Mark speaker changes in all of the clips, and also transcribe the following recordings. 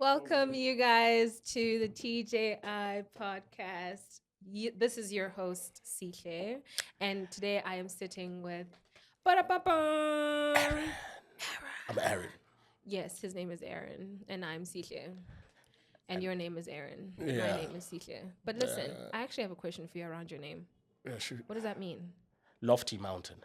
Speaker 1: Welcome, you guys, to the TJI podcast. This is your host, Sike, and today I am sitting with. Ba-da-ba-bum.
Speaker 2: I'm Aaron.
Speaker 1: Yes, his name is Aaron, and I'm Sike. And your name is Aaron. My
Speaker 2: Yeah.
Speaker 1: name is Sike. But listen, I actually have a question for you around your name.
Speaker 2: Yeah, sure.
Speaker 1: What does that mean?
Speaker 2: Lofty Mountain.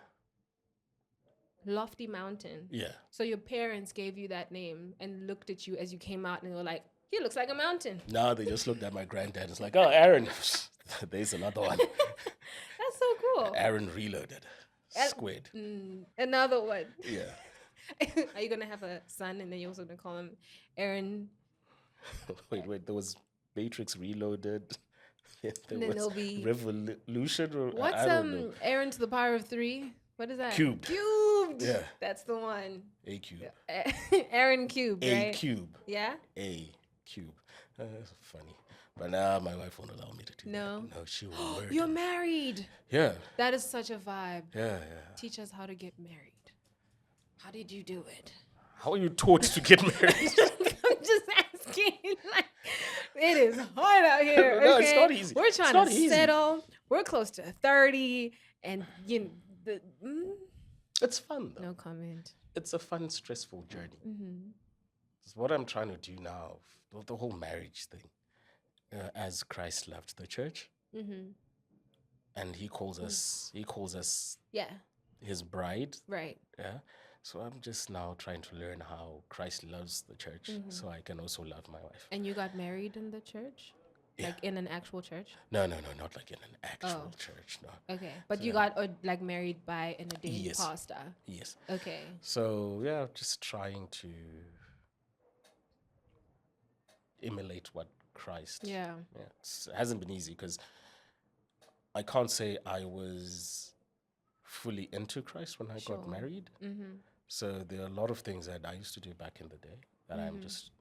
Speaker 1: Lofty Mountain.
Speaker 2: Yeah.
Speaker 1: So your parents gave you that name and looked at you as you came out and they were like, he looks like a mountain.
Speaker 2: Now they just looked at my granddad. It's like, oh, Aaron. There's another one.
Speaker 1: That's so cool.
Speaker 2: Aaron Reloaded. Squid.
Speaker 1: Another one.
Speaker 2: Yeah.
Speaker 1: Are you going to have a son and then you're also going to call him Aaron?
Speaker 2: Wait. There was Matrix Reloaded. There
Speaker 1: And then
Speaker 2: was
Speaker 1: there'll be-
Speaker 2: Revolution. Or,
Speaker 1: What's
Speaker 2: I don't know.
Speaker 1: Aaron to the power of 3? What is that?
Speaker 2: Cubed.
Speaker 1: Cubed.
Speaker 2: Yeah.
Speaker 1: That's the one.
Speaker 2: A cube.
Speaker 1: Aaron Cubed,
Speaker 2: A
Speaker 1: right?
Speaker 2: cube.
Speaker 1: Yeah?
Speaker 2: A cube. That's funny. But now my wife won't allow me to do
Speaker 1: No?
Speaker 2: that. No, she will murder.
Speaker 1: You're married.
Speaker 2: Yeah.
Speaker 1: That is such a vibe.
Speaker 2: Yeah.
Speaker 1: Teach us how to get married. How did you do it?
Speaker 2: How are you taught to get married?
Speaker 1: I'm just asking. Like, it is hard out here.
Speaker 2: No,
Speaker 1: okay?
Speaker 2: it's not easy.
Speaker 1: We're
Speaker 2: It's
Speaker 1: trying
Speaker 2: not
Speaker 1: to
Speaker 2: easy.
Speaker 1: settle. We're close to 30, and
Speaker 2: It's fun though.
Speaker 1: no comment.
Speaker 2: It's a fun, stressful journey.
Speaker 1: Mm-hmm.
Speaker 2: It's what I'm trying to do now. The whole marriage thing, as Christ loved the church,
Speaker 1: Mm-hmm.
Speaker 2: and He calls us. He calls us
Speaker 1: Yeah.
Speaker 2: His bride.
Speaker 1: Right.
Speaker 2: Yeah. So I'm just now trying to learn how Christ loves the church,
Speaker 1: Mm-hmm.
Speaker 2: so I can also love my wife.
Speaker 1: And you got married in the church,
Speaker 2: Yeah.
Speaker 1: like in an actual church.
Speaker 2: No, not like in an actual
Speaker 1: Oh.
Speaker 2: church. No.
Speaker 1: Okay, but
Speaker 2: So,
Speaker 1: you got like married by an ordained
Speaker 2: Yes.
Speaker 1: pastor.
Speaker 2: Yes.
Speaker 1: Okay.
Speaker 2: So yeah, just trying to emulate what Christ.
Speaker 1: Yeah.
Speaker 2: It hasn't been easy because I can't say I was fully into Christ when I
Speaker 1: Sure.
Speaker 2: got married.
Speaker 1: Mm-hmm.
Speaker 2: So there are a lot of things that I used to do back in the day that I'm just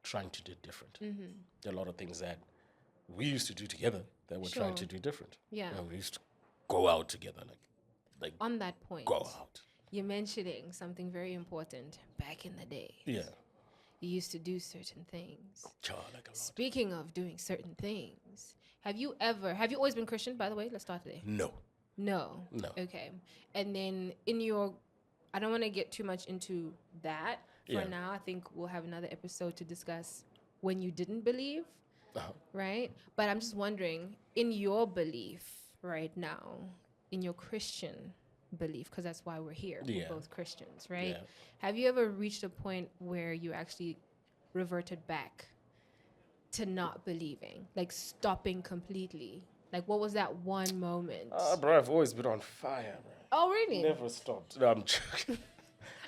Speaker 2: trying to do different.
Speaker 1: Mm-hmm.
Speaker 2: There are a lot of things that we used to do together that we're trying to
Speaker 1: Sure.
Speaker 2: do different.
Speaker 1: Yeah.
Speaker 2: You know, we used to go out together, like
Speaker 1: On that point,
Speaker 2: go out.
Speaker 1: you're mentioning something very important. Back in the day,
Speaker 2: Yeah.
Speaker 1: you used to do certain things.
Speaker 2: Like a lot.
Speaker 1: Speaking of doing certain things, have you always been Christian, by the way? Let's start there.
Speaker 2: No.
Speaker 1: No.
Speaker 2: No.
Speaker 1: Okay. And then I don't want to get too much into that for
Speaker 2: Yeah.
Speaker 1: now. I think we'll have another episode to discuss when you didn't believe,
Speaker 2: Uh-huh.
Speaker 1: right? But I'm just wondering, in your belief right now, in your Christian belief, because that's why we're here.
Speaker 2: Yeah.
Speaker 1: We're both Christians, right?
Speaker 2: Yeah.
Speaker 1: Have you ever reached a point where you actually reverted back to not believing, like stopping completely? Like, what was that one moment?
Speaker 2: Bro, I've always been on fire, bro.
Speaker 1: Oh, really?
Speaker 2: Never stopped. No, I'm joking.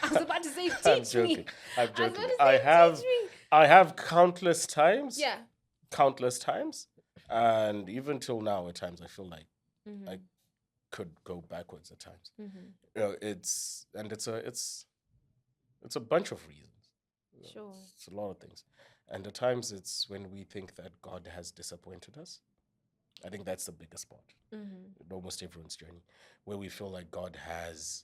Speaker 1: I was about to say, teach
Speaker 2: I'm
Speaker 1: me.
Speaker 2: joking. I'm
Speaker 1: I was
Speaker 2: joking.
Speaker 1: about to
Speaker 2: I
Speaker 1: say,
Speaker 2: have
Speaker 1: teach me.
Speaker 2: I have countless times.
Speaker 1: Yeah.
Speaker 2: Countless times. And even till now at times I feel like
Speaker 1: Mm-hmm.
Speaker 2: I could go backwards at times.
Speaker 1: Mm-hmm.
Speaker 2: You know, it's a bunch of reasons. You know,
Speaker 1: Sure.
Speaker 2: It's a lot of things. And at times it's when we think that God has disappointed us. I think that's the biggest part.
Speaker 1: Mm-hmm.
Speaker 2: In almost everyone's journey, where we feel like God has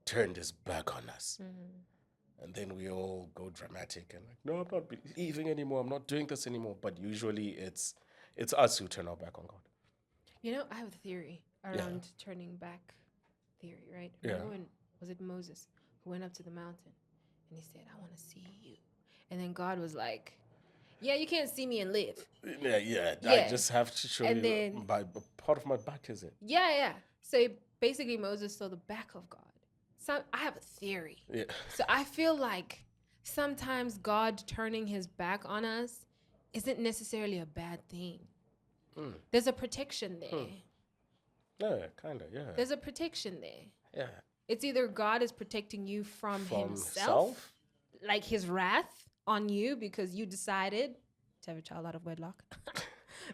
Speaker 2: turned his back on us.
Speaker 1: Mm-hmm.
Speaker 2: And then we all go dramatic and like, no, I'm not believing anymore. I'm not doing this anymore. But usually it's us who turn our back on God.
Speaker 1: You know, I have a theory around turning back theory, right?
Speaker 2: Yeah.
Speaker 1: Remember when, was it Moses who went up to the mountain and he said, I want to see you. And then God was like, yeah, you can't see me and live.
Speaker 2: Yeah.
Speaker 1: Yeah.
Speaker 2: I just have to show
Speaker 1: And
Speaker 2: you
Speaker 1: then-
Speaker 2: part of my back, is it?
Speaker 1: Yeah. So basically Moses saw the back of God. So I have a theory.
Speaker 2: Yeah.
Speaker 1: So I feel like sometimes God turning his back on us isn't necessarily a bad thing.
Speaker 2: Mm.
Speaker 1: There's a protection there.
Speaker 2: Yeah, kind of, yeah.
Speaker 1: There's a protection there.
Speaker 2: Yeah.
Speaker 1: It's either God is protecting you from himself,
Speaker 2: himself?
Speaker 1: like his wrath on you because you decided to have a child out of wedlock.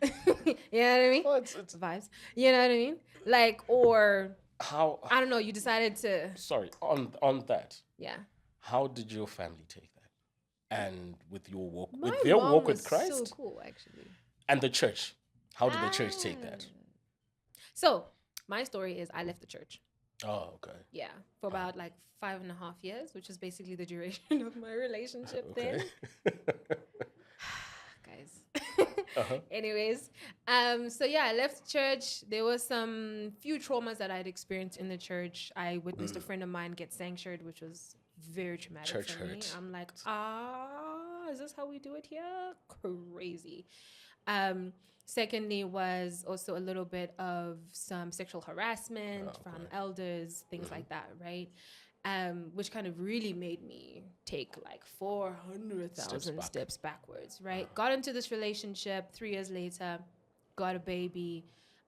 Speaker 1: You know what I mean?
Speaker 2: Well, it's
Speaker 1: Vibes. You know what I mean? Like, or
Speaker 2: how
Speaker 1: I don't know, you decided to,
Speaker 2: sorry, on that.
Speaker 1: yeah.
Speaker 2: How did your family take that? And with your walk
Speaker 1: My
Speaker 2: with their
Speaker 1: mom
Speaker 2: walk
Speaker 1: was
Speaker 2: with Christ
Speaker 1: so cool, actually.
Speaker 2: and the church. How did the church take that?
Speaker 1: So my story is I left the church.
Speaker 2: Oh, okay.
Speaker 1: Yeah, for about like 5.5 years, which is basically the duration of my relationship
Speaker 2: Okay.
Speaker 1: then. Anyways, so yeah, I left church. There was some few traumas that I'd experienced in the church. I witnessed a friend of mine get sanctuared, which was very traumatic
Speaker 2: Church
Speaker 1: for me.
Speaker 2: hurt.
Speaker 1: I'm like, is this how we do it here? Crazy. Secondly was also a little bit of some sexual harassment from elders, things like that, right? Which kind of really made me take like 400,000 steps backwards, right? Got into this relationship 3 years later, got a baby,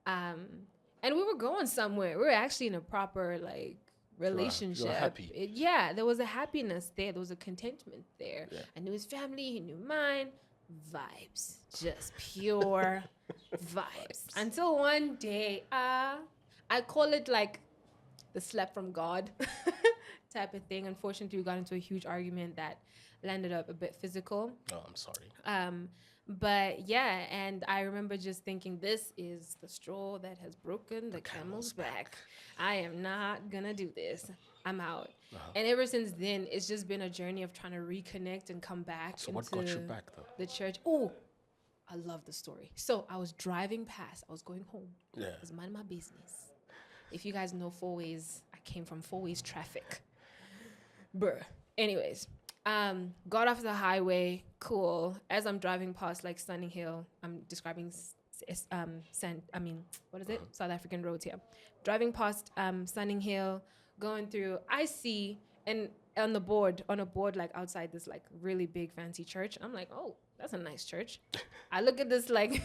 Speaker 1: and we were going somewhere. We were actually in a proper like relationship.
Speaker 2: You're happy.
Speaker 1: Yeah, there was a happiness there. There was a contentment there.
Speaker 2: Yeah.
Speaker 1: I knew his family, he knew mine. Vibes, just pure vibes. Until one day, I call it like the slap from God type of thing. Unfortunately, we got into a huge argument that landed up a bit physical.
Speaker 2: Oh, I'm sorry.
Speaker 1: But yeah, and I remember just thinking, this is the straw that has broken the camel's back. I am not gonna do this. I'm out. And ever since then, it's just been a journey of trying to reconnect and come back.
Speaker 2: So what got you back though?
Speaker 1: The church. Oh, I love the story. So I was driving past. I was going home.
Speaker 2: Yeah.
Speaker 1: I was minding my business. If you guys know Four Ways, I came from Four Ways traffic. Bruh. Anyways, got off the highway. Cool. As I'm driving past like Stunning Hill, I'm describing South African roads here. Driving past Stunning Hill, going through, I see, and on a board like outside this like really big fancy church. I'm like, oh, that's a nice church. I look at this like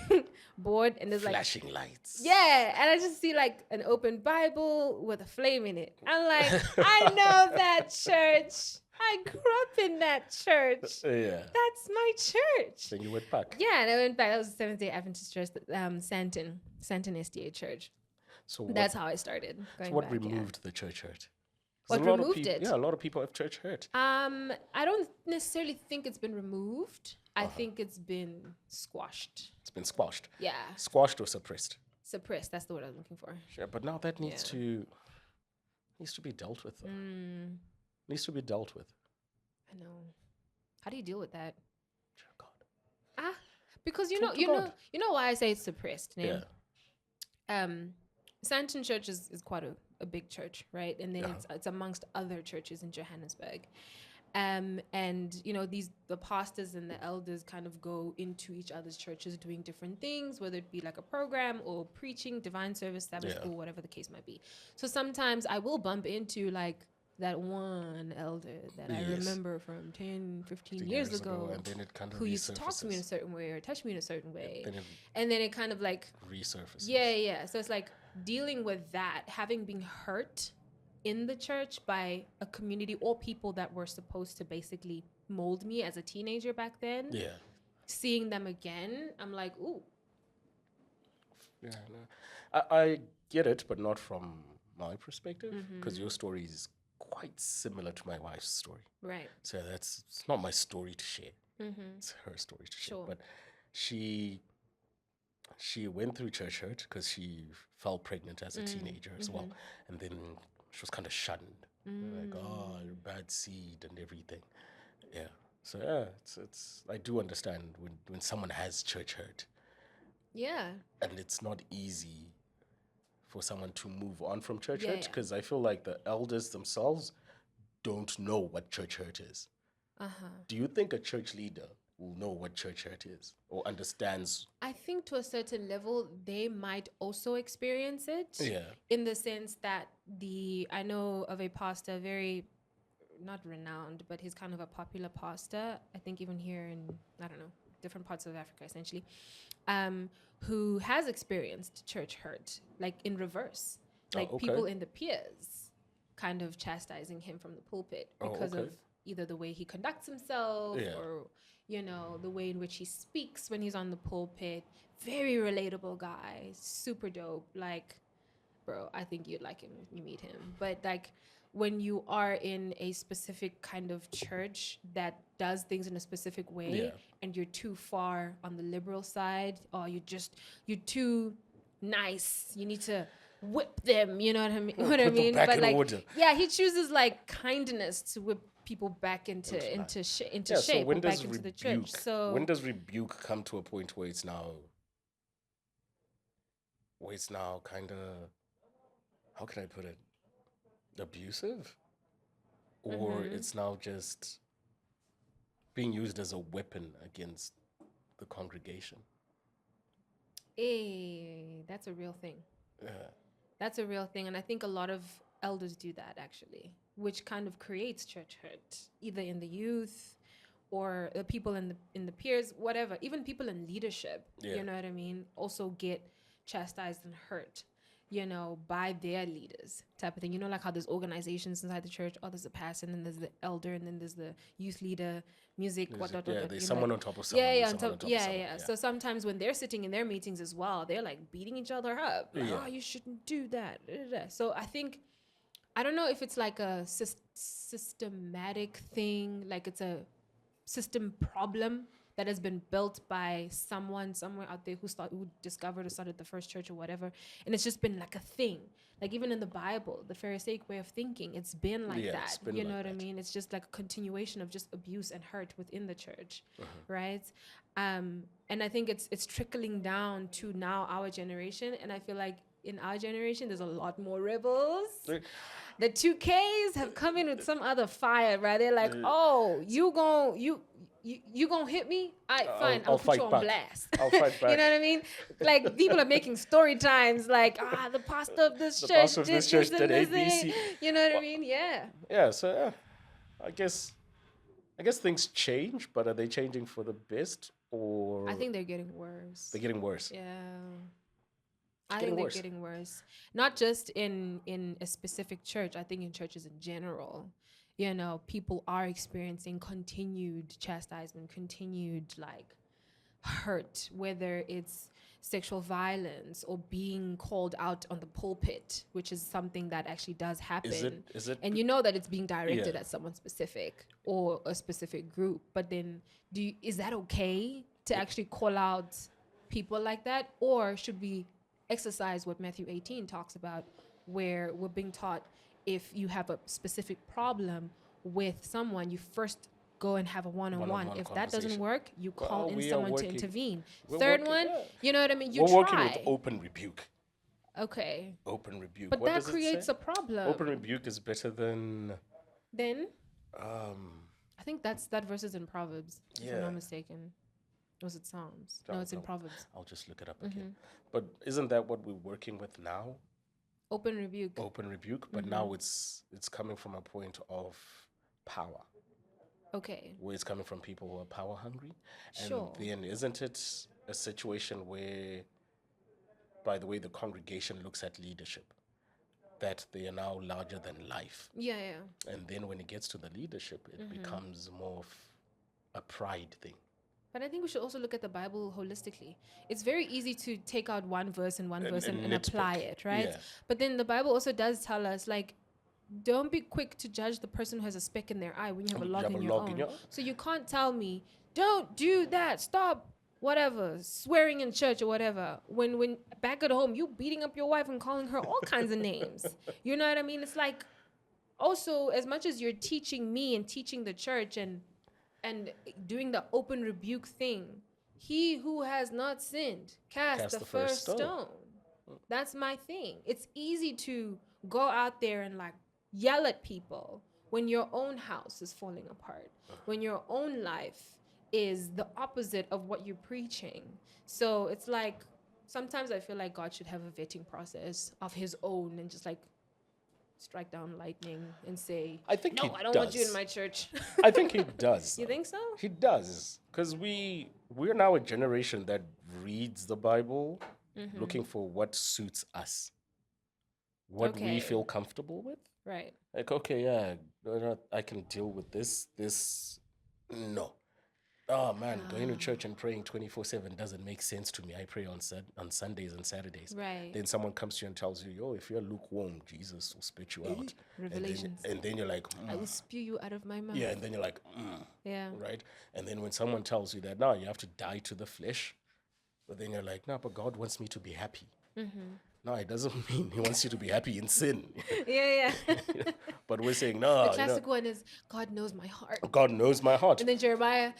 Speaker 1: board and there's like
Speaker 2: flashing lights.
Speaker 1: Yeah, and I just see like an open Bible with a flame in it. I'm like, I know that church. I grew up in that church.
Speaker 2: Yeah.
Speaker 1: That's my church.
Speaker 2: Then you went back.
Speaker 1: Yeah, and I went back. That was the Seventh-day Adventist Church, Santon SDA Church.
Speaker 2: So
Speaker 1: that's how I started.
Speaker 2: So what removed the church hurt?
Speaker 1: What removed it?
Speaker 2: Yeah, a lot of people have church hurt.
Speaker 1: I don't necessarily think it's been removed. I think it's been squashed.
Speaker 2: It's been squashed.
Speaker 1: Yeah.
Speaker 2: Squashed or suppressed?
Speaker 1: Suppressed. That's the word I was looking for.
Speaker 2: Yeah, but now that needs to be dealt with. Though. Needs to be dealt with.
Speaker 1: I know. How do you deal with that?
Speaker 2: God.
Speaker 1: Because you know why I say it's suppressed. Name? Yeah. Santon Church is quite a big church, right? And then it's amongst other churches in Johannesburg. And the pastors and the elders kind of go into each other's churches doing different things, whether it be like a program or preaching, divine service, Sabbath school, whatever the case might be. So sometimes I will bump into like that one elder that I remember from 10, 15 years ago
Speaker 2: and then it kind of
Speaker 1: who used to talk to me in a certain way or touch me in a certain way. And then it kind of like
Speaker 2: resurfaces.
Speaker 1: Yeah. So it's like dealing with that, having been hurt in the church by a community or people that were supposed to basically mold me as a teenager back then. Yeah. Seeing them again, I'm like, ooh.
Speaker 2: Yeah, no. I get it, but not from my perspective, because your story is quite similar to my wife's story.
Speaker 1: Right.
Speaker 2: So it's not my story to share. It's her story to share. But she went through church hurt because she fell pregnant as a teenager as well. And then she was kind of shunned. Like, oh, bad seed and everything. Yeah. So yeah, it's I do understand when someone has church hurt.
Speaker 1: Yeah.
Speaker 2: And it's not easy for someone to move on from church hurt, because I feel like the elders themselves don't know what church hurt is. Do you think a church leader will know what church hurt is or understands?
Speaker 1: I think to a certain level, they might also experience it.
Speaker 2: Yeah.
Speaker 1: In the sense that I know of a pastor, very, not renowned, but he's kind of a popular pastor, I think even here in, I don't know, different parts of Africa, essentially, who has experienced church hurt, like in reverse. Like people in the peers kind of chastising him from the pulpit because of either the way he conducts himself or, the way in which he speaks when he's on the pulpit. Very relatable guy, super dope. Like, bro, I think you'd like him if you meet him. But like, when you are in a specific kind of church that does things in a specific way and you're too far on the liberal side, or you're too nice, you need to whip them, you know what I mean?
Speaker 2: But like,
Speaker 1: yeah, he chooses like kindness to whip people back into
Speaker 2: Yeah, so
Speaker 1: shape or back into the church. So
Speaker 2: when does rebuke come to a point where it's now kind of, how can I put it, abusive, or it's now just being used as a weapon against the congregation?
Speaker 1: That's a real thing.
Speaker 2: Yeah.
Speaker 1: That's a real thing, and I think a lot of elders do that actually, which kind of creates church hurt, either in the youth or the people in the peers, whatever. Even people in leadership, you know what I mean, also get chastised and hurt, by their leaders, type of thing. Like how there's organizations inside the church. Oh, there's a pastor, and then there's the elder, and then there's the youth leader, music, what.
Speaker 2: There's someone on top of someone.
Speaker 1: Yeah, yeah. So sometimes when they're sitting in their meetings as well, they're like beating each other up. Like, oh, you shouldn't do that. So I think, I don't know if it's like a systematic thing, like it's a system problem that has been built by someone somewhere out there who discovered or started the first church or whatever, and it's just been like a thing. Like even in the Bible, the Pharisaic way of thinking, it's been like that. You know what I mean? It's just like a continuation of just abuse and hurt within the church, right? And I think it's trickling down to now our generation, and I feel like in our generation, there's a lot more rebels. The 2Ks have come in with some other fire, right? They're like, oh, you gonna hit me? Fine, I'll put you on blast.
Speaker 2: I'll fight back.
Speaker 1: You know what I mean? Like people are making story times, like the pastor of this church did ABC. You know what I mean? Yeah.
Speaker 2: Yeah. So I guess things change, but are they changing for the best, or?
Speaker 1: I think they're getting worse.
Speaker 2: They're getting worse.
Speaker 1: Yeah. I think they're getting worse. Not just in a specific church. I think in churches in general. People are experiencing continued chastisement, continued like hurt, whether it's sexual violence or being called out on the pulpit, which is something that actually does happen.
Speaker 2: Is it?
Speaker 1: And that it's being directed at someone specific or a specific group. But then is that okay to actually call out people like that? Or should we exercise what Matthew 18 talks about, where we're being taught if you have a specific problem with someone, you first go and have a one-on-one. If that doesn't work, you call in someone to intervene. Third one, you know what I mean? We're working with
Speaker 2: open rebuke.
Speaker 1: Okay.
Speaker 2: Open rebuke.
Speaker 1: But that creates a problem.
Speaker 2: Open rebuke is better than...
Speaker 1: I think that verse is in Proverbs, if I'm not mistaken. Was it Psalms? No, it's in Proverbs.
Speaker 2: I'll just look it up again. But isn't that what we're working with now?
Speaker 1: Open rebuke.
Speaker 2: Open rebuke, but now it's coming from a point of power.
Speaker 1: Okay.
Speaker 2: Where it's coming from people who are power hungry.
Speaker 1: Sure.
Speaker 2: And then isn't it a situation where, by the way the congregation looks at leadership, that they are now larger than life?
Speaker 1: Yeah, yeah.
Speaker 2: And then when it gets to the leadership, it becomes more of a pride thing.
Speaker 1: But I think we should also look at the Bible holistically. It's very easy to take out one verse and apply it, right? Yeah. But then the Bible also does tell us, like, don't be quick to judge the person who has a speck in their eye when you have a log in your own. So you can't tell me, don't do that, stop, whatever, swearing in church or whatever. When back at home, you beating up your wife and calling her all kinds of names. You know what I mean? It's like, also, as much as you're teaching me and teaching the church and doing the open rebuke thing, he who has not sinned, cast the first stone. That's my thing. It's easy to go out there and like yell at people when your own house is falling apart, when your own life is the opposite of what you're preaching. So it's like, sometimes I feel like God should have a vetting process of his own and just like strike down lightning and say, I don't want you in my church.
Speaker 2: I think he does.
Speaker 1: You think so?
Speaker 2: He does. Because we're now a generation that reads the Bible looking for what suits us, what we feel comfortable with.
Speaker 1: Right.
Speaker 2: Like, okay, yeah, I can deal with this. No. Oh, man, going to church and praying 24/7 doesn't make sense to me. I pray on Sundays and Saturdays.
Speaker 1: Right.
Speaker 2: Then someone comes to you and tells you, yo, if you're lukewarm, Jesus will spit you out.
Speaker 1: Revelations.
Speaker 2: And then you're like,
Speaker 1: I will spew you out of my mouth.
Speaker 2: Yeah, and then you're like,
Speaker 1: Yeah.
Speaker 2: Right? And then when someone tells you that, no, you have to die to the flesh, but then you're like, no, but God wants me to be happy. No, it doesn't mean he wants you to be happy in sin.
Speaker 1: Yeah, yeah.
Speaker 2: But we're saying,
Speaker 1: The
Speaker 2: no,
Speaker 1: classic one is God knows my heart.
Speaker 2: God knows my heart.
Speaker 1: And then Jeremiah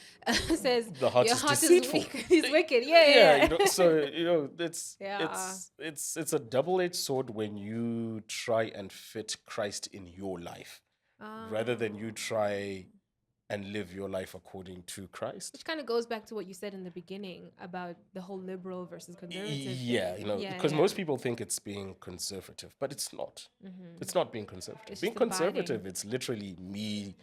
Speaker 1: says,
Speaker 2: The heart
Speaker 1: your
Speaker 2: is
Speaker 1: heart is
Speaker 2: deceitful.
Speaker 1: weak. He's wicked. Yeah,
Speaker 2: Yeah,
Speaker 1: yeah, yeah.
Speaker 2: so it's
Speaker 1: Yeah.
Speaker 2: it's a double-edged sword when you try and fit Christ in your life, rather than you try and live your life according to Christ.
Speaker 1: Which kind of goes back to what you said in the beginning about the whole liberal versus conservative
Speaker 2: Yeah,
Speaker 1: thing.
Speaker 2: because most people think it's being conservative, but it's not. It's not being conservative.
Speaker 1: It's
Speaker 2: Being
Speaker 1: just
Speaker 2: conservative,
Speaker 1: abiding.
Speaker 2: it's literally me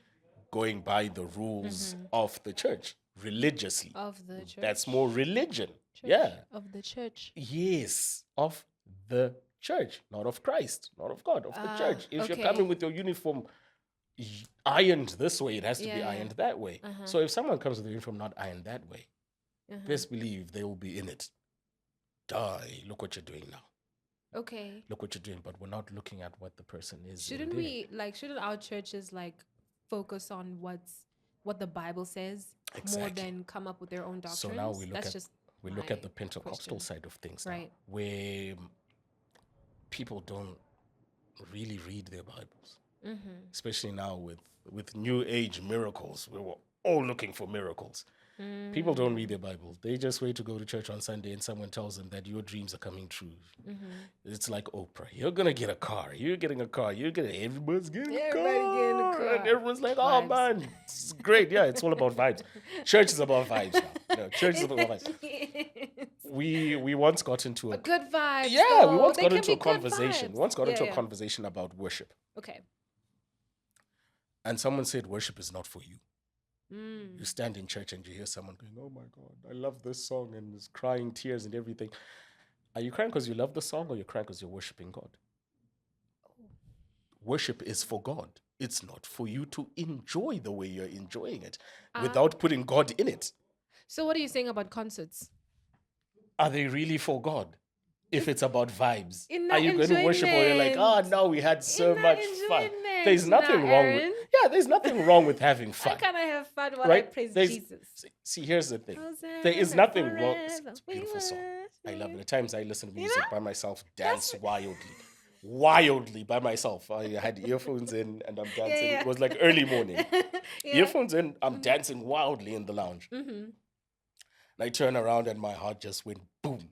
Speaker 2: going by the rules of the church religiously.
Speaker 1: Of the church.
Speaker 2: That's more religion.
Speaker 1: Church.
Speaker 2: Yeah.
Speaker 1: Of the church.
Speaker 2: Yes, of the church, not of Christ, not of God, of the church. If you're coming with your uniform ironed this way, it has to be ironed that way. So if someone comes with a uniform not ironed that way, best believe they will be in it. Die, look what you're doing now.
Speaker 1: Okay.
Speaker 2: Look what you're doing, but we're not looking at what the person is.
Speaker 1: Shouldn't our churches focus on what the Bible says more than come up with their own doctrines?
Speaker 2: So now we look at the Pentecostal side of things,
Speaker 1: right?
Speaker 2: Now, where people don't really read their Bibles, especially now with New Age miracles. We were all looking for miracles. People don't read their Bible. They just wait to go to church on Sunday and someone tells them that your dreams are coming true. It's like Oprah. You're going to get a car. You're getting a car. Everybody's getting a car. And everyone's like, oh, man, it's great. Yeah, it's all about vibes. Church is about vibes now. No, church is about vibes. We once got into
Speaker 1: a good vibe.
Speaker 2: Yeah, we once got into a conversation. Once got into a conversation about worship.
Speaker 1: Okay.
Speaker 2: And someone said worship is not for you. You stand in church and you hear someone going, oh my God, I love this song, and is crying tears and everything. Are you crying because you love the song, or you're crying because you're worshiping God? Worship is for God. It's not for you to enjoy the way you're enjoying it without putting God in it.
Speaker 1: So what are you saying about concerts?
Speaker 2: Are they really for God? If it's about vibes, are you going to worship, or you're like, oh no, we had so much fun? There's nothing wrong with there's nothing wrong with having fun.
Speaker 1: I kind of have fun while I praise Jesus.
Speaker 2: See, here's the thing. There is nothing wrong. It's a beautiful song. I love it. At times I listen to music by myself, dance wildly by myself. I had earphones in and I'm dancing. It was like early morning. Earphones in, I'm dancing wildly in the lounge. And I turn around and my heart just went boom.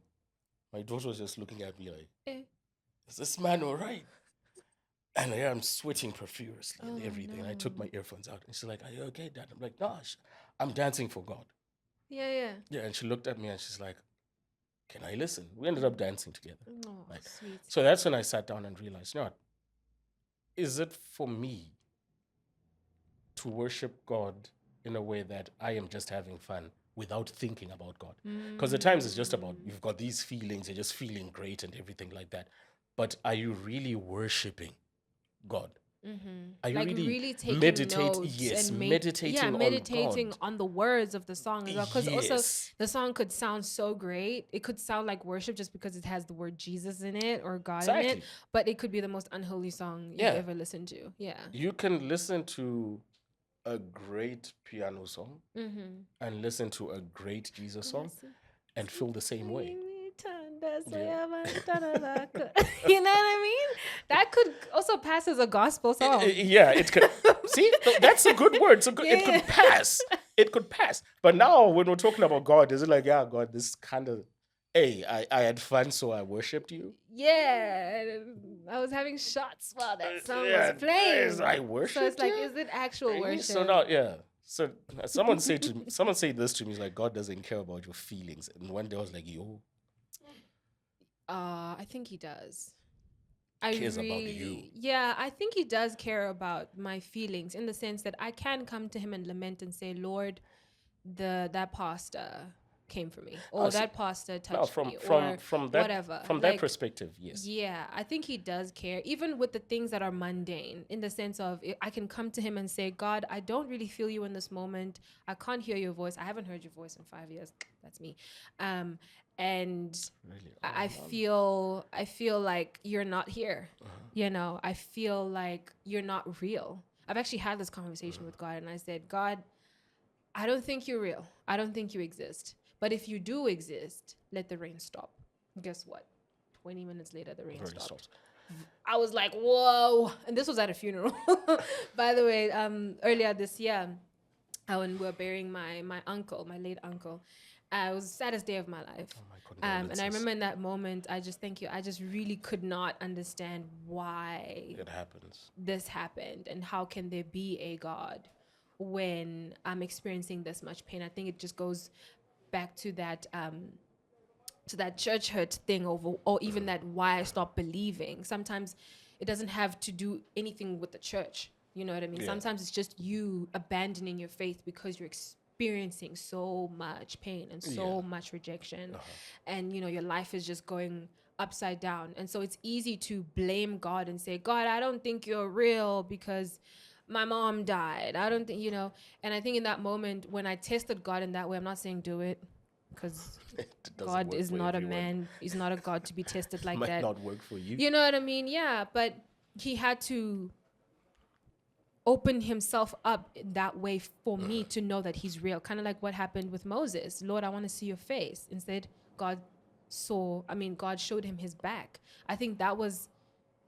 Speaker 2: My daughter was just looking at me like, is this man all right? And I'm sweating profusely and everything. And I took my earphones out. And she's like, are you okay, Dad? I'm like, no, I'm dancing for God.
Speaker 1: Yeah.
Speaker 2: Yeah, and she looked at me and she's like, can I listen? We ended up dancing together.
Speaker 1: Oh, sweet.
Speaker 2: So that's when I sat down and realized, you know what? Is it for me to worship God in a way that I am just having fun without thinking about God? Because at times it's just about, you've got these feelings, you're just feeling great and everything like that. But are you really worshiping God? Are you really taking notes? Yes,
Speaker 1: meditating on the words of the song as well. Because also the song could sound so great. It could sound like worship just because it has the word Jesus in it or God in it. But it could be the most unholy song you've ever listened to. Yeah.
Speaker 2: You can listen to a great piano song and listen to a great Jesus song and feel the same way.
Speaker 1: You know what I mean? That could also pass as a gospel song.
Speaker 2: It could. See, that's a good word. So it could pass. It could pass. But now when we're talking about God, is it like, yeah, God, this kind of, hey, I had fun, so I worshipped you?
Speaker 1: Yeah. I was having shots while that song was playing.
Speaker 2: I worshipped
Speaker 1: So it's like, is it actual worship?
Speaker 2: So now, So someone said this to me, is like, God doesn't care about your feelings. And one day I was like, yo.
Speaker 1: I think he does.
Speaker 2: Cares about you.
Speaker 1: Yeah, I think he does care about my feelings in the sense that I can come to him and lament and say, Lord, that pastor came for me, or that pastor touched me, or whatever.
Speaker 2: From that perspective, yes.
Speaker 1: Yeah, I think he does care, even with the things that are mundane, in the sense of I can come to him and say, God, I don't really feel you in this moment. I can't hear your voice. I haven't heard your voice in 5 years. That's me. And really? I feel like you're not here. You know, I feel like you're not real. I've actually had this conversation with God, and I said, God, I don't think you're real. I don't think you exist. But if you do exist, let the rain stop. Guess what? 20 minutes later, the rain
Speaker 2: Already
Speaker 1: stopped.
Speaker 2: stopped.
Speaker 1: I was like, whoa. And this was at a funeral. By the way, earlier this year, when we were burying my uncle, my late uncle, it was the saddest day of my life.
Speaker 2: Oh, my condolences.
Speaker 1: And I remember in that moment, I just thank you. I just really could not understand why
Speaker 2: it happens.
Speaker 1: This happened, and how can there be a God when I'm experiencing this much pain. I think it just goes back to that church hurt thing, or even that why I stopped believing. Sometimes it doesn't have to do anything with the church. You know what I mean?
Speaker 2: Yeah.
Speaker 1: Sometimes it's just you abandoning your faith because you're experiencing so much pain and so much rejection. And, you know, your life is just going upside down. And so it's easy to blame God and say, God, I don't think you're real because my mom died. I don't think, you know. And I think in that moment when I tested God in that way, I'm not saying do it, because God is not
Speaker 2: everyone.
Speaker 1: a man. He's not a God to be tested like
Speaker 2: Might
Speaker 1: that.
Speaker 2: not work for you.
Speaker 1: You know what I mean? Yeah, but he had to open himself up in that way for me to know that he's real. Kind of like what happened with Moses. Lord, I want to see your face. Instead, God showed him his back. I think that was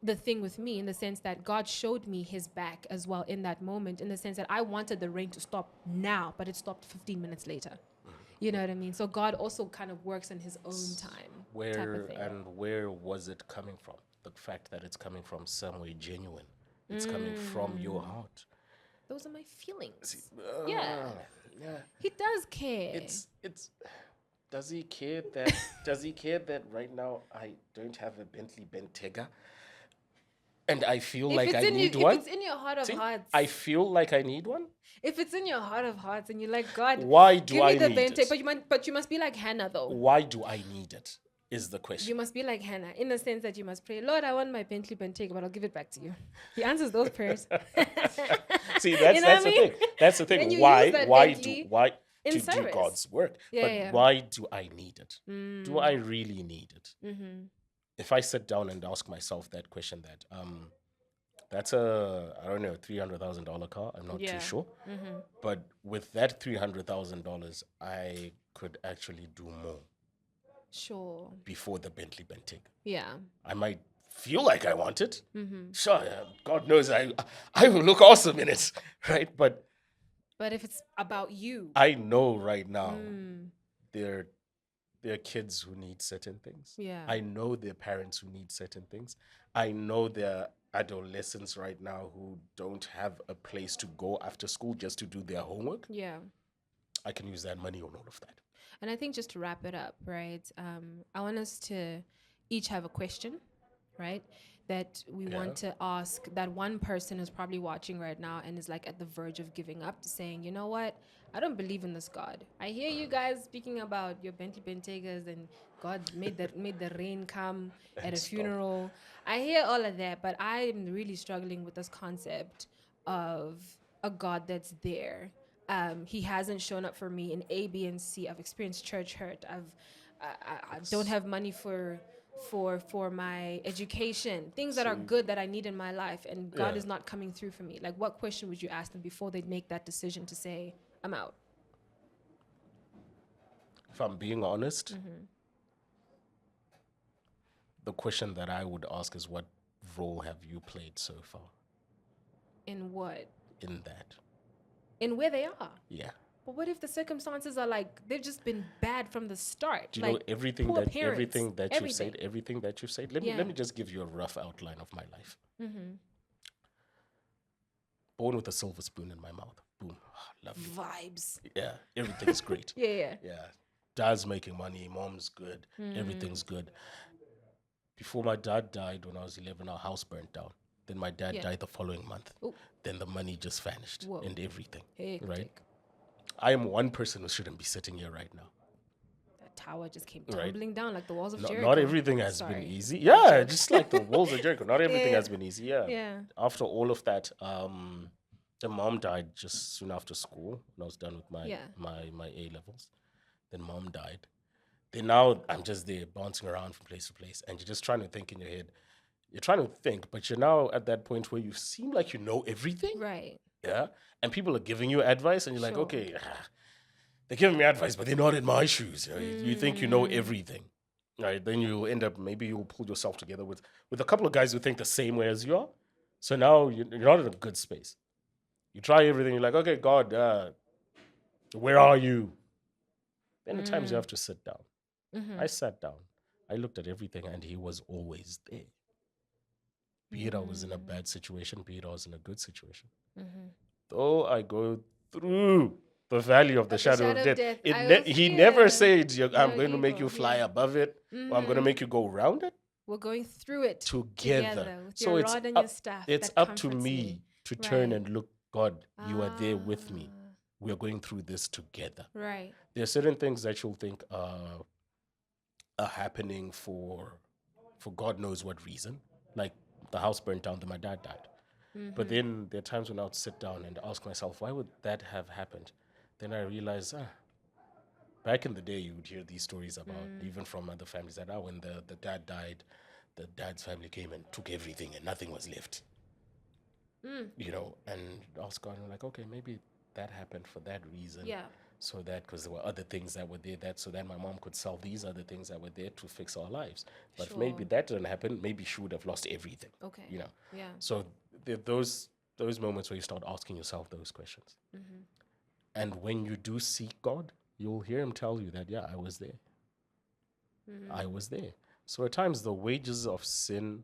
Speaker 1: the thing with me, in the sense that God showed me his back as well in that moment, in the sense that I wanted the rain to stop now, but it stopped 15 minutes later. You know what I mean? So God also kind of works in his own time.
Speaker 2: Where was it coming from? The fact that it's coming from somewhere genuine. It's coming from your heart.
Speaker 1: Those are my feelings.
Speaker 2: See,
Speaker 1: yeah. He does care.
Speaker 2: It's does he care that right now I don't have a Bentley Bentayga? And I feel like I need one.
Speaker 1: If it's in your heart of hearts.
Speaker 2: I feel like I need one.
Speaker 1: If it's in your heart of hearts and you're like, God,
Speaker 2: why do I
Speaker 1: give me
Speaker 2: need it?
Speaker 1: But you must be like Hannah, though.
Speaker 2: Why do I need it? Is the question.
Speaker 1: You must be like Hannah, in the sense that you must pray, Lord, I want my Bentley Bentayga, but I'll give it back to you. He answers those prayers.
Speaker 2: See, that's the thing. That's the thing. Why to do God's work? Why do I need it? Do I really need it? Mm-hmm. If I sit down and ask myself that question, that's a $300,000 car. I'm not too sure, but with that $300,000, I could actually do more.
Speaker 1: Sure.
Speaker 2: Before the Bentley Bentayga.
Speaker 1: Yeah.
Speaker 2: I might feel like I want it. Mm-hmm. Sure, God knows I will look awesome in it, right? But
Speaker 1: if it's about you,
Speaker 2: I know right now there are kids who need certain things.
Speaker 1: Yeah.
Speaker 2: I know there are parents who need certain things. I know there are adolescents right now who don't have a place to go after school just to do their homework.
Speaker 1: Yeah.
Speaker 2: I can use that money on all of that.
Speaker 1: And I think just to wrap it up, right, I want us to each have a question, right, that we want to ask, that one person is probably watching right now and is like at the verge of giving up, saying, you know what, I don't believe in this God. I hear you guys speaking about your Bentley Bentaygas and God made the rain come at a funeral. I hear all of that, but I'm really struggling with this concept of a God that's there. He hasn't shown up for me in A, B, and C. I've experienced church hurt. I don't have money for my education, things that are good that I need in my life, and God is not coming through for me. Like, what question would you ask them before they make that decision to say, I'm out?
Speaker 2: If I'm being honest, the question that I would ask is, what role have you played so far?
Speaker 1: In what?
Speaker 2: In that.
Speaker 1: In where they are?
Speaker 2: Yeah.
Speaker 1: But what if the circumstances are like, they've just been bad from the start?
Speaker 2: Do you know everything that you've said? Let me just give you a rough outline of my life. Mm-hmm. Born with a silver spoon in my mouth. Boom. Lovely.
Speaker 1: Vibes.
Speaker 2: Yeah. Everything's great.
Speaker 1: Yeah.
Speaker 2: Dad's making money. Mom's good. Everything's good. Before my dad died when I was 11, our house burnt down. Then my dad died the following month. Ooh. Then the money just vanished and everything. Right? I am one person who shouldn't be sitting here right now.
Speaker 1: That tower just came tumbling down like the walls of Jericho.
Speaker 2: Not everything has been easy. Yeah, just like the walls of Jericho. Not everything has been easy. Yeah. After all of that, the mom died just soon after school when I was done with my A levels. Then mom died. Then now I'm just there bouncing around from place to place, and you're just trying to think in your head. You're trying to think, but you're now at that point where you seem like you know everything.
Speaker 1: Right.
Speaker 2: Yeah. And people are giving you advice, and you're like, okay, they're giving me advice, but they're not in my shoes. You think you know everything. right? Then you'll end up, maybe you'll pull yourself together with a couple of guys who think the same way as you are. So now you're not in a good space. You try everything. You're like, okay, God, where are you? Then at times you have to sit down. I sat down. I looked at everything, and He was always there. Be it I was in a bad situation, be it I was in a good situation. Though I go through the valley of the shadow of death, He never said, I'm going to make you fly above it, or I'm going to make you go around it.
Speaker 1: We're going through it
Speaker 2: together.
Speaker 1: with
Speaker 2: So
Speaker 1: your rod and your staff.
Speaker 2: It's
Speaker 1: that
Speaker 2: up to
Speaker 1: comforts
Speaker 2: me to turn and look, God, you are there with me. We are going through this together.
Speaker 1: Right.
Speaker 2: There are certain things that you'll think are happening for God knows what reason. Like the house burnt down, then my dad died. But then there are times when I would sit down and ask myself, why would that have happened? Then I realized, back in the day, you would hear these stories about, even from other families, that when the dad died, the dad's family came and took everything and nothing was left. You know, and I was going like, okay, maybe that happened for that reason.
Speaker 1: Yeah.
Speaker 2: So that, because there were other things that were there, that so that my mom could sell these other things that were there to fix our lives. But if maybe that didn't happen, maybe she would have lost everything.
Speaker 1: Okay.
Speaker 2: You know.
Speaker 1: Yeah.
Speaker 2: So those moments where you start asking yourself those questions. And when you do seek God, you'll hear Him tell you that, yeah, I was there. I was there. So at times the wages of sin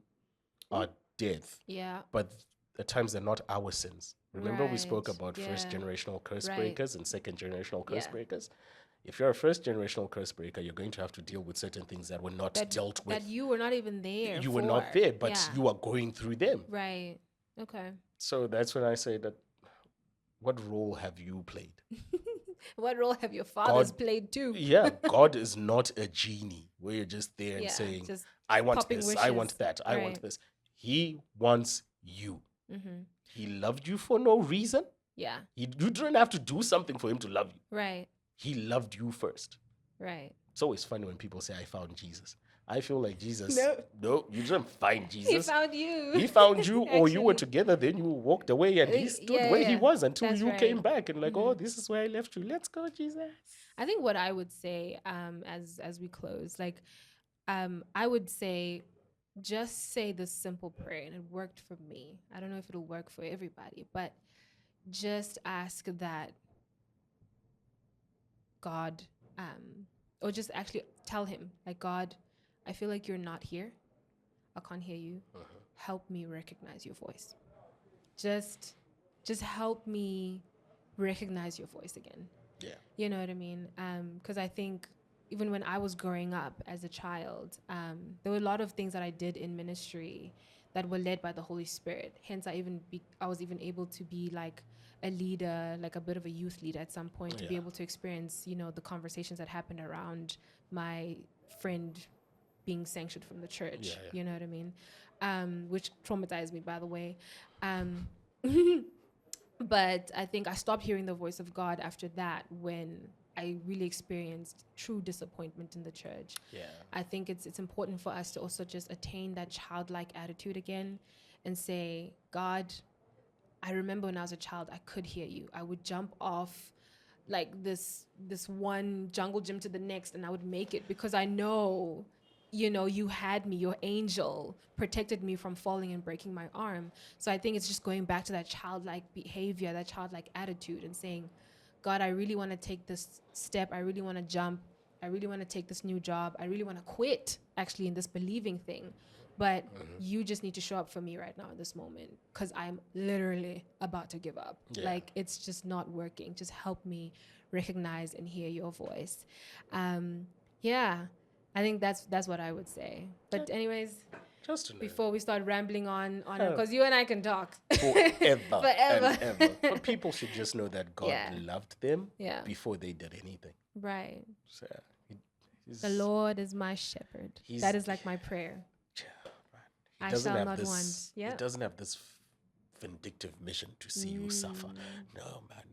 Speaker 2: are death.
Speaker 1: Yeah.
Speaker 2: But at times they're not our sins. Remember we spoke about first generational curse breakers and second generational curse breakers? If you're a first generational curse breaker, you're going to have to deal with certain things that were not dealt with.
Speaker 1: That you were not even there.
Speaker 2: You were not there, but you are going through them.
Speaker 1: Right. Okay.
Speaker 2: So that's when I say that, what role have you played?
Speaker 1: What role have your fathers played too?
Speaker 2: Yeah, God is not a genie where you're just there and saying, I want this, wishes. I want that, I want this. He wants you. He loved you for no reason.
Speaker 1: Yeah.
Speaker 2: You didn't have to do something for Him to love you.
Speaker 1: Right.
Speaker 2: He loved you first.
Speaker 1: Right.
Speaker 2: It's always funny when people say, I found Jesus. I feel like Jesus, no, you didn't find Jesus.
Speaker 1: He found you.
Speaker 2: He found you, or you were together, then you walked away and He stood where He was until you came back and like, oh, this is where I left you. Let's go, Jesus.
Speaker 1: I think what I would say as we close, like, I would say, just say this simple prayer, and it worked for me. I don't know if it'll work for everybody, but just ask that God, or just actually tell Him, like, God, I feel like you're not here. I can't hear you. Help me recognize your voice. Just help me recognize your voice again.
Speaker 2: Yeah.
Speaker 1: You know what I mean? Because I think even when I was growing up as a child, there were a lot of things that I did in ministry that were led by the Holy Spirit. Hence, I was even able to be like a leader, like a bit of a youth leader at some point, to be able to experience, you know, the conversations that happened around my friend being sanctioned from the church. You know what I mean? Which traumatized me, by the way. But I think I stopped hearing the voice of God after that, when I really experienced true disappointment in the church. Yeah. I think it's important for us to also just attain that childlike attitude again and say, God, I remember when I was a child, I could hear you. I would jump off like this one jungle gym to the next, and I would make it because I know, you know, you had me, your angel protected me from falling and breaking my arm. So I think it's just going back to that childlike behavior, that childlike attitude, and saying, God, I really want to take this step. I really want to jump. I really want to take this new job. I really want to quit, actually, in this believing thing. But you just need to show up for me right now in this moment, because I'm literally about to give up. Yeah. Like, it's just not working. Just help me recognize and hear your voice. Yeah, I think that's what I would say. But anyways, before we start rambling on, because you and I can talk
Speaker 2: forever. And ever. But people should just know that God loved them before they did anything.
Speaker 1: Right.
Speaker 2: So,
Speaker 1: the Lord is my shepherd. That is like my prayer. I shall not want. Yeah.
Speaker 2: He doesn't have this vindictive mission to see you suffer. No, man.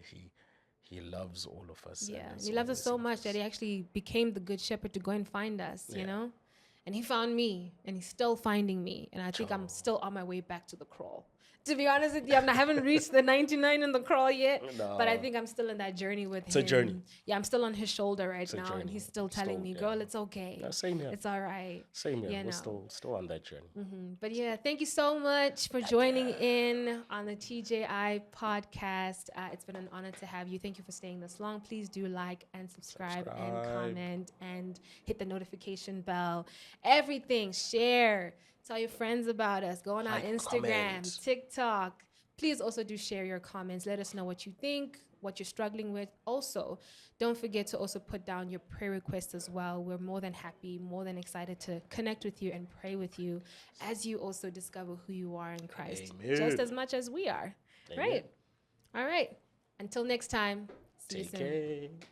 Speaker 2: He loves all of us.
Speaker 1: Yeah. He loves us so much that He actually became the good shepherd to go and find us, you know? And He found me, and He's still finding me. And I think I'm still on my way back to the crawl. To be honest with you, I haven't reached the 99 in the crawl yet,
Speaker 2: No.
Speaker 1: but I think I'm still in that journey with him.
Speaker 2: It's a journey.
Speaker 1: Yeah, I'm still on his shoulder right
Speaker 2: It's a
Speaker 1: now,
Speaker 2: journey.
Speaker 1: and he's still telling me, "Girl, it's okay.
Speaker 2: No, same here.
Speaker 1: It's all right."
Speaker 2: Same here.
Speaker 1: You
Speaker 2: We're
Speaker 1: know.
Speaker 2: still on that journey.
Speaker 1: But yeah, thank you so much for joining in on the TJI podcast. It's been an honor to have you. Thank you for staying this long. Please do like and subscribe and comment and hit the notification bell. Everything, share. Tell your friends about us. Go on our Instagram, TikTok. Please also do share your comments. Let us know what you think, what you're struggling with. Also, don't forget to also put down your prayer requests as well. We're more than happy, more than excited to connect with you and pray with you as you also discover who you are in Christ, just as much as we are. Amen. Right? All right. Until next time. See you soon. Take care.